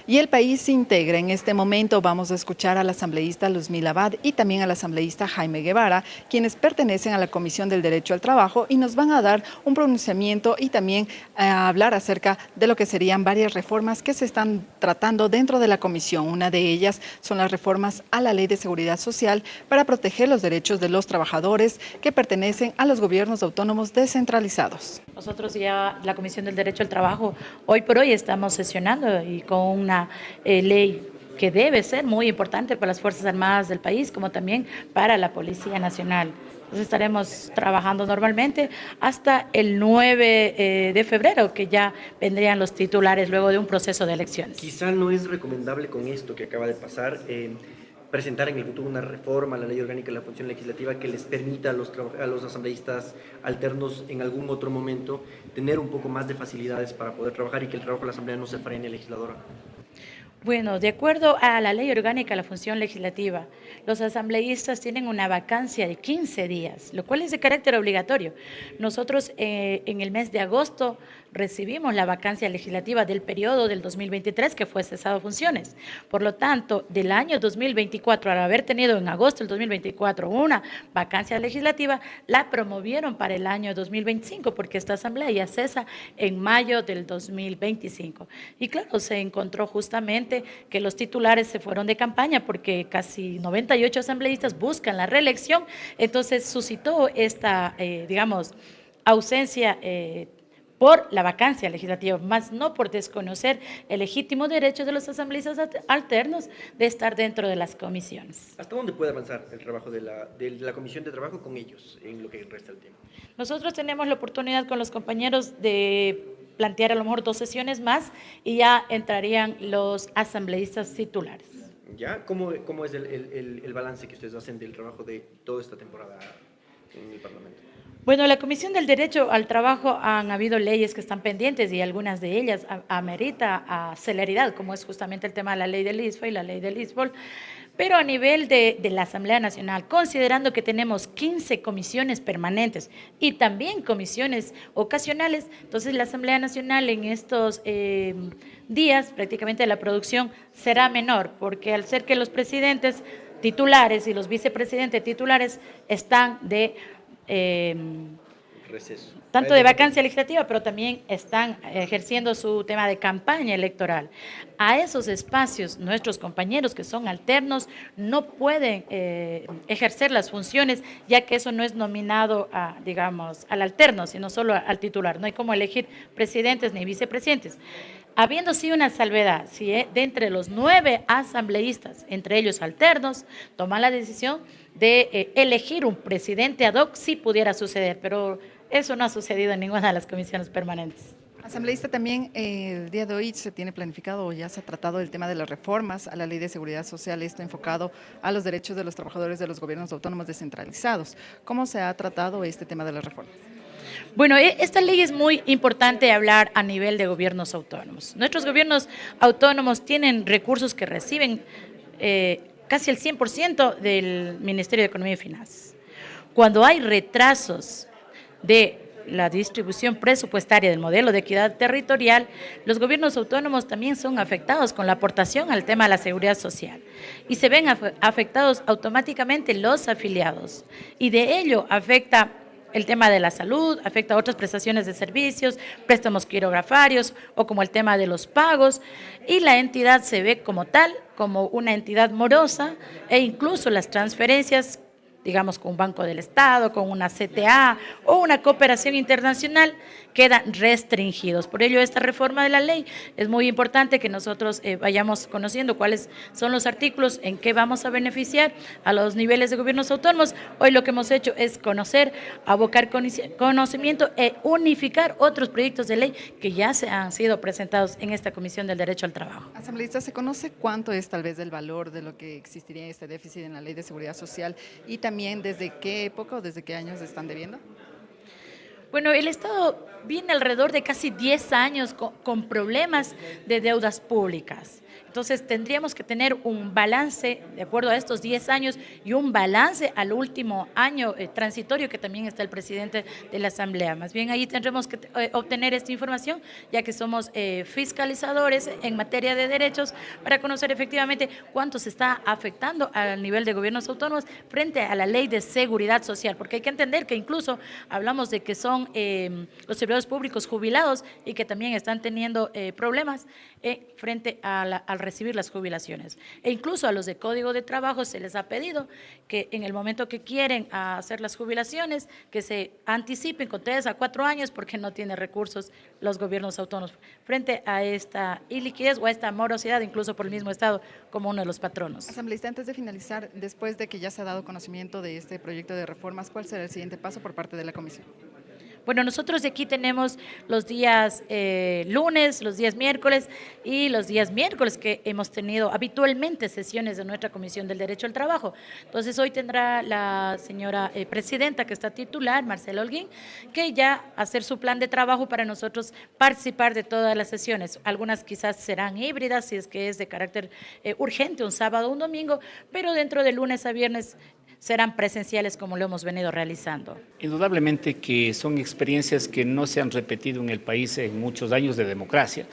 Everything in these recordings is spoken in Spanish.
Y el país se integra. En este momento vamos a escuchar a la asambleísta Luzmila Abad y también al asambleísta Jaime Guevara, quienes pertenecen a la Comisión del Derecho al Trabajo y nos van a dar un pronunciamiento y también a hablar acerca de lo que serían varias reformas que se están tratando dentro de la comisión. Una de ellas son las reformas a la Ley de Seguridad Social para proteger los derechos de los trabajadores que pertenecen a los gobiernos autónomos descentralizados. Nosotros ya, la Comisión del Derecho al Trabajo, hoy por hoy estamos sesionando y con una ley que debe ser muy importante para las Fuerzas Armadas del país, como también para la Policía Nacional. Entonces estaremos trabajando normalmente hasta el 9 de febrero, que ya vendrían los titulares luego de un proceso de elecciones. Quizá no es recomendable con esto que acaba de pasar presentar en el futuro una reforma a la Ley Orgánica de la Función Legislativa que les permita a los asambleístas alternos en algún otro momento tener un poco más de facilidades para poder trabajar y que el trabajo de la Asamblea no se frene legisladora. Bueno, de acuerdo a la Ley Orgánica de la Función Legislativa, los asambleístas tienen una vacancia de 15 días, lo cual es de carácter obligatorio. Nosotros en el mes de agosto recibimos la vacancia legislativa del periodo del 2023 que fue cesado de funciones. Por lo tanto, del año 2024, al haber tenido en agosto del 2024 una vacancia legislativa, la promovieron para el año 2025 porque esta asamblea ya cesa en mayo del 2025. Y claro, se encontró justamente que los titulares se fueron de campaña porque casi 98 asambleístas buscan la reelección, entonces suscitó esta, ausencia por la vacancia legislativa, más no por desconocer el legítimo derecho de los asambleístas alternos de estar dentro de las comisiones. ¿Hasta dónde puede avanzar el trabajo de la Comisión de Trabajo con ellos en lo que resta del tiempo? Nosotros tenemos la oportunidad con los compañeros de plantear a lo mejor 2 sesiones más y ya entrarían los asambleístas titulares. ¿Ya? ¿Cómo es el balance que ustedes hacen del trabajo de toda esta temporada en el Parlamento? Bueno, la Comisión del Derecho al Trabajo han habido leyes que están pendientes y algunas de ellas amerita a celeridad, como es justamente el tema de la ley del ISFA y la ley del ISFOL. Pero a nivel de la Asamblea Nacional, considerando que tenemos 15 comisiones permanentes y también comisiones ocasionales, entonces la Asamblea Nacional en estos días, prácticamente la producción será menor, porque al ser que los presidentes titulares y los vicepresidentes titulares están de Receso. Tanto de vacancia legislativa, pero también están ejerciendo su tema de campaña electoral. A esos espacios, nuestros compañeros que son alternos no pueden ejercer las funciones, ya que eso no es nominado al alterno, sino solo al titular. No hay como elegir presidentes ni vicepresidentes. Habiendo sí una salvedad, si de entre los 9 asambleístas, entre ellos alternos, toman la decisión de elegir un presidente ad hoc, si pudiera suceder, pero eso no ha sucedido en ninguna de las comisiones permanentes. Asambleísta, también el día de hoy se tiene planificado o ya se ha tratado el tema de las reformas a la Ley de Seguridad Social, esto enfocado a los derechos de los trabajadores de los gobiernos autónomos descentralizados. ¿Cómo se ha tratado este tema de las reformas? Bueno, esta ley es muy importante hablar a nivel de gobiernos autónomos. Nuestros gobiernos autónomos tienen recursos que reciben casi el 100% del Ministerio de Economía y Finanzas. Cuando hay retrasos de la distribución presupuestaria del modelo de equidad territorial, los gobiernos autónomos también son afectados con la aportación al tema de la seguridad social y se ven afectados automáticamente los afiliados y de ello afecta el tema de la salud, afecta a otras prestaciones de servicios, préstamos quirografarios o como el tema de los pagos, y la entidad se ve como tal, como una entidad morosa, e incluso las transferencias, digamos, con un Banco del Estado, con una CTA o una cooperación internacional, quedan restringidos. Por ello, esta reforma de la ley es muy importante que nosotros vayamos conociendo cuáles son los artículos, en qué vamos a beneficiar a los niveles de gobiernos autónomos. Hoy lo que hemos hecho es conocer, abocar conocimiento e unificar otros proyectos de ley que ya se han sido presentados en esta Comisión del Derecho al Trabajo. Asambleísta, ¿se conoce cuánto es tal vez el valor de lo que existiría este déficit en la Ley de Seguridad Social y también desde qué época o desde qué años están debiendo? Bueno, el Estado viene alrededor de casi 10 años con problemas de deudas públicas. Entonces tendríamos que tener un balance de acuerdo a estos 10 años y un balance al último año transitorio que también está el presidente de la Asamblea. Más bien ahí tendremos que obtener esta información, ya que somos fiscalizadores en materia de derechos, para conocer efectivamente cuánto se está afectando al nivel de gobiernos autónomos frente a la ley de seguridad social, porque hay que entender que incluso hablamos de que son los servidores públicos jubilados y que también están teniendo problemas frente al recibir las jubilaciones. E incluso a los de Código de Trabajo se les ha pedido que en el momento que quieren hacer las jubilaciones, que se anticipen con 3 a 4 años porque no tienen recursos los gobiernos autónomos frente a esta iliquidez o a esta morosidad, incluso por el mismo Estado, como uno de los patronos. Asambleísta, antes de finalizar, después de que ya se ha dado conocimiento de este proyecto de reformas, ¿cuál será el siguiente paso por parte de la comisión? Bueno, nosotros de aquí tenemos los días lunes, los días miércoles y los días miércoles que hemos tenido habitualmente sesiones de nuestra Comisión del Derecho al Trabajo. Entonces hoy tendrá la señora presidenta, que está titular, Marcela Holguín, que ya hacer su plan de trabajo para nosotros participar de todas las sesiones. Algunas quizás serán híbridas, si es que es de carácter urgente, un sábado o un domingo, pero dentro de lunes a viernes serán presenciales como lo hemos venido realizando. Indudablemente que son experiencias que no se han repetido en el país en muchos años de democracia.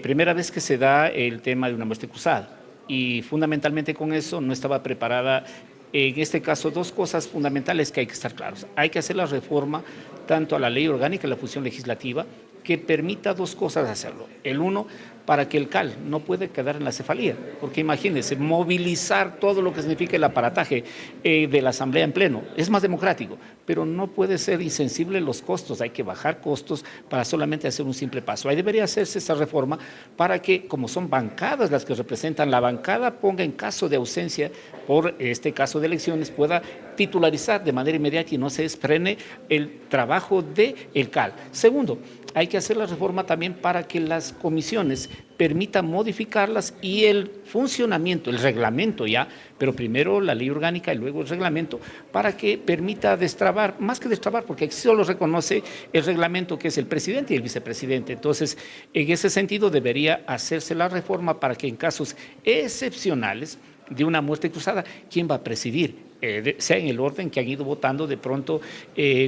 Primera vez que se da el tema de una muerte cruzada y fundamentalmente con eso no estaba preparada, en este caso, dos cosas fundamentales que hay que estar claros. Hay que hacer la reforma tanto a la ley orgánica y la función legislativa que permita dos cosas hacerlo. El uno, para que el CAL no puede quedar en la cefalía, porque imagínense, movilizar todo lo que significa el aparataje de la Asamblea en pleno, es más democrático, pero no puede ser insensible los costos, hay que bajar costos para solamente hacer un simple paso. Ahí debería hacerse esa reforma para que, como son bancadas las que representan, la bancada ponga en caso de ausencia, por este caso de elecciones, pueda titularizar de manera inmediata y no se desprene el trabajo del CAL. Segundo, hay que hacer la reforma también para que las comisiones permitan modificarlas y el funcionamiento, el reglamento ya, pero primero la ley orgánica y luego el reglamento, para que permita destrabar, más que destrabar, porque aquí solo reconoce el reglamento que es el presidente y el vicepresidente. Entonces, en ese sentido debería hacerse la reforma para que en casos excepcionales de una muerte cruzada, ¿quién va a presidir? Sea en el orden que han ido votando de pronto,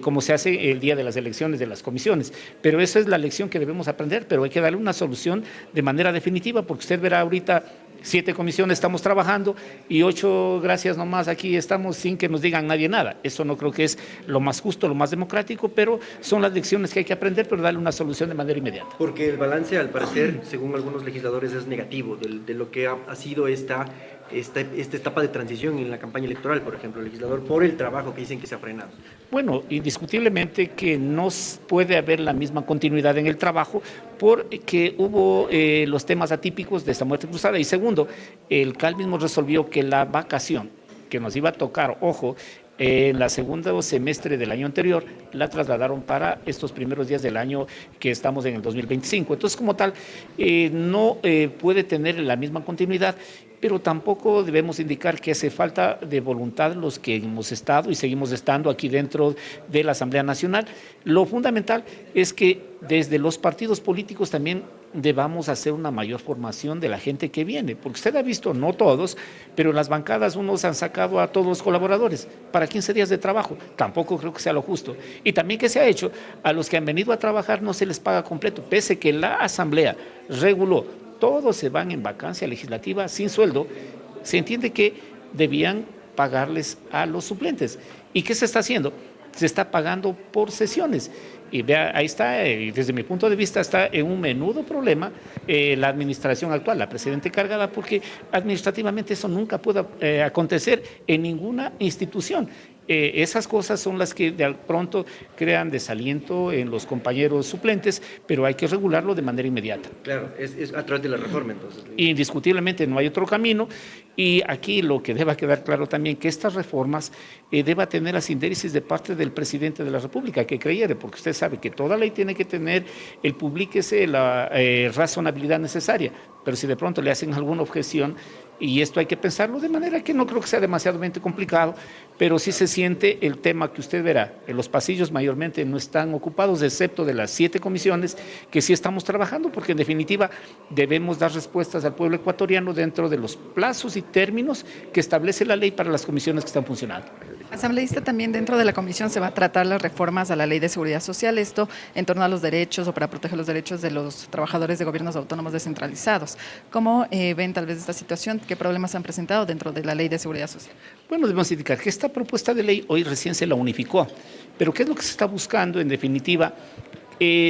como se hace el día de las elecciones de las comisiones. Pero esa es la lección que debemos aprender, pero hay que darle una solución de manera definitiva, porque usted verá ahorita 7 comisiones estamos trabajando y 8, gracias nomás, aquí estamos sin que nos digan nadie nada. Eso no creo que es lo más justo, lo más democrático, pero son las lecciones que hay que aprender, pero darle una solución de manera inmediata. Porque el balance, al parecer, según algunos legisladores, es negativo de lo que ha sido esta etapa de transición en la campaña electoral, por ejemplo, el legislador, por el trabajo que dicen que se ha frenado. Bueno, indiscutiblemente que no puede haber la misma continuidad en el trabajo porque hubo los temas atípicos de esta muerte cruzada. Y segundo, el CAL mismo resolvió que la vacación que nos iba a tocar, ojo, en la segundo semestre del año anterior, la trasladaron para estos primeros días del año que estamos en el 2025. Entonces, como tal, no puede tener la misma continuidad, pero tampoco debemos indicar que hace falta de voluntad los que hemos estado y seguimos estando aquí dentro de la Asamblea Nacional. Lo fundamental es que desde los partidos políticos también debamos hacer una mayor formación de la gente que viene, porque usted ha visto, no todos, pero en las bancadas unos han sacado a todos los colaboradores para 15 días de trabajo, tampoco creo que sea lo justo. Y también que se ha hecho, a los que han venido a trabajar no se les paga completo, pese que la Asamblea reguló, todos se van en vacancia legislativa sin sueldo, se entiende que debían pagarles a los suplentes. ¿Y qué se está haciendo? Se está pagando por sesiones. Y vea, ahí está, desde mi punto de vista, está en un menudo problema la administración actual, la presidenta encargada, porque administrativamente eso nunca puede acontecer en ninguna institución. Esas cosas son las que de pronto crean desaliento en los compañeros suplentes, pero hay que regularlo de manera inmediata. Claro, es a través de la reforma entonces. Indiscutiblemente no hay otro camino y aquí lo que deba quedar claro también que estas reformas deba tener las indéresis de parte del presidente de la República, que creyere, porque usted sabe que toda ley tiene que tener el publíquese, la razonabilidad necesaria, pero si de pronto le hacen alguna objeción, y esto hay que pensarlo de manera que no creo que sea demasiadamente complicado, pero sí se siente el tema que usted verá. En los pasillos mayormente no están ocupados, excepto de las 7 comisiones que sí estamos trabajando, porque en definitiva debemos dar respuestas al pueblo ecuatoriano dentro de los plazos y términos que establece la ley para las comisiones que están funcionando. Asambleísta, también dentro de la comisión se va a tratar las reformas a la Ley de Seguridad Social, esto en torno a los derechos o para proteger los derechos de los trabajadores de gobiernos autónomos descentralizados. ¿Cómo ven tal vez esta situación? ¿Qué problemas han presentado dentro de la Ley de Seguridad Social? Bueno, debemos indicar que esta propuesta de ley hoy recién se la unificó, pero ¿qué es lo que se está buscando en definitiva?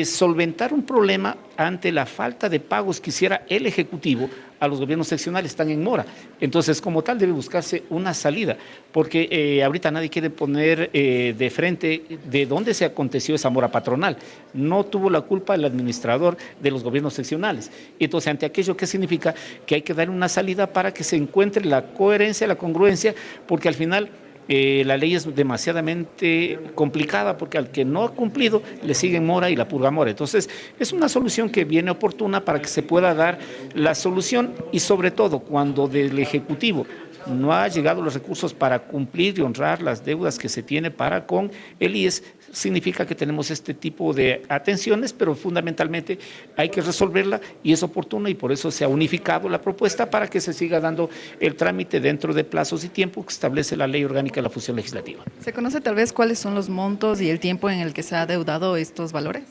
Solventar un problema ante la falta de pagos que hiciera el Ejecutivo a los gobiernos seccionales, están en mora. Entonces, como tal, debe buscarse una salida, porque ahorita nadie quiere poner de frente de dónde se aconteció esa mora patronal. No tuvo la culpa el administrador de los gobiernos seccionales. Entonces, ante aquello, ¿qué significa? Que hay que dar una salida para que se encuentre la coherencia, la congruencia, porque al final la ley es demasiadamente complicada, porque al que no ha cumplido le siguen mora y la purga mora. Entonces, es una solución que viene oportuna para que se pueda dar la solución, y sobre todo cuando del Ejecutivo no ha llegado los recursos para cumplir y honrar las deudas que se tiene para con el IES, significa que tenemos este tipo de atenciones, pero fundamentalmente hay que resolverla y es oportuno, y por eso se ha unificado la propuesta para que se siga dando el trámite dentro de plazos y tiempo que establece la Ley Orgánica de la Función Legislativa. ¿Se conoce tal vez cuáles son los montos y el tiempo en el que se ha adeudado estos valores?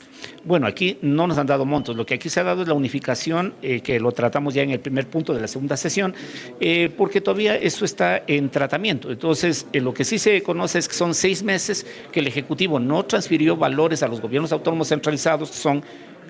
Bueno, aquí no nos han dado montos, lo que aquí se ha dado es la unificación, que lo tratamos ya en el primer punto de la segunda sesión, porque todavía eso está en tratamiento. Entonces, lo que sí se conoce es que son 6 meses que el Ejecutivo no transfirió valores a los gobiernos autónomos centralizados, que son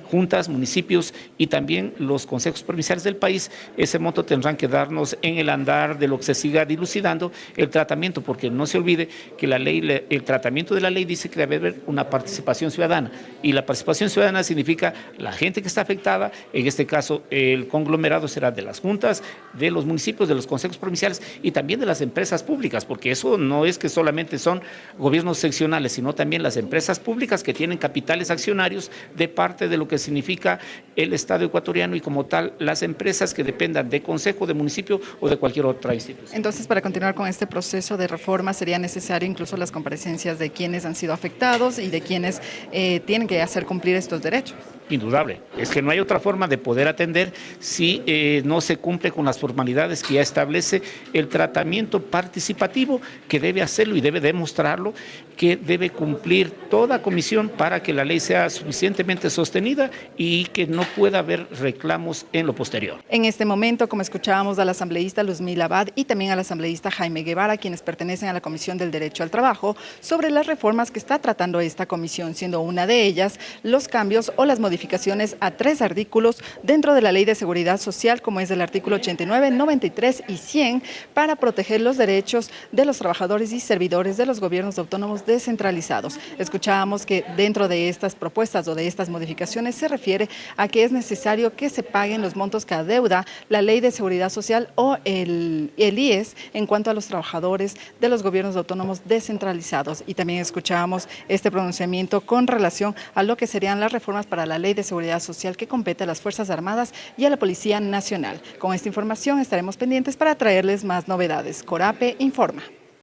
juntas, municipios y también los consejos provinciales del país. Ese monto tendrán que darnos en el andar de lo que se siga dilucidando el tratamiento, porque no se olvide que la ley, el tratamiento de la ley dice que debe haber una participación ciudadana, y la participación ciudadana significa la gente que está afectada. En este caso, el conglomerado será de las juntas, de los municipios, de los consejos provinciales y también de las empresas públicas, porque eso no es que solamente son gobiernos seccionales, sino también las empresas públicas que tienen capitales accionarios de parte de lo que significa el Estado ecuatoriano, y como tal las empresas que dependan de consejo, de municipio o de cualquier otra institución. Entonces, para continuar con este proceso de reforma, sería necesario incluso las comparecencias de quienes han sido afectados y de quienes tienen que hacer cumplir estos derechos. Indudable, es que no hay otra forma de poder atender si no se cumple con las formalidades que ya establece el tratamiento participativo, que debe hacerlo y debe demostrarlo, que debe cumplir toda comisión para que la ley sea suficientemente sostenida y que no pueda haber reclamos en lo posterior. En este momento, como escuchábamos al asambleísta Luzmila Abad y también al asambleísta Jaime Guevara, quienes pertenecen a la Comisión del Derecho al Trabajo, sobre las reformas que está tratando esta comisión, siendo una de ellas los cambios o las modificaciones a 3 artículos dentro de la Ley de Seguridad Social, como es el artículo 89, 93 y 100, para proteger los derechos de los trabajadores y servidores de los gobiernos autónomos descentralizados. Escuchábamos que dentro de estas propuestas o de estas modificaciones se refiere a que es necesario que se paguen los montos que adeuda la Ley de Seguridad Social o el IES en cuanto a los trabajadores de los gobiernos autónomos descentralizados. Y también escuchábamos este pronunciamiento con relación a lo que serían las reformas para la Ley de Seguridad Social que compete a las Fuerzas Armadas y a la Policía Nacional. Con esta información estaremos pendientes para traerles más novedades. Corape informa.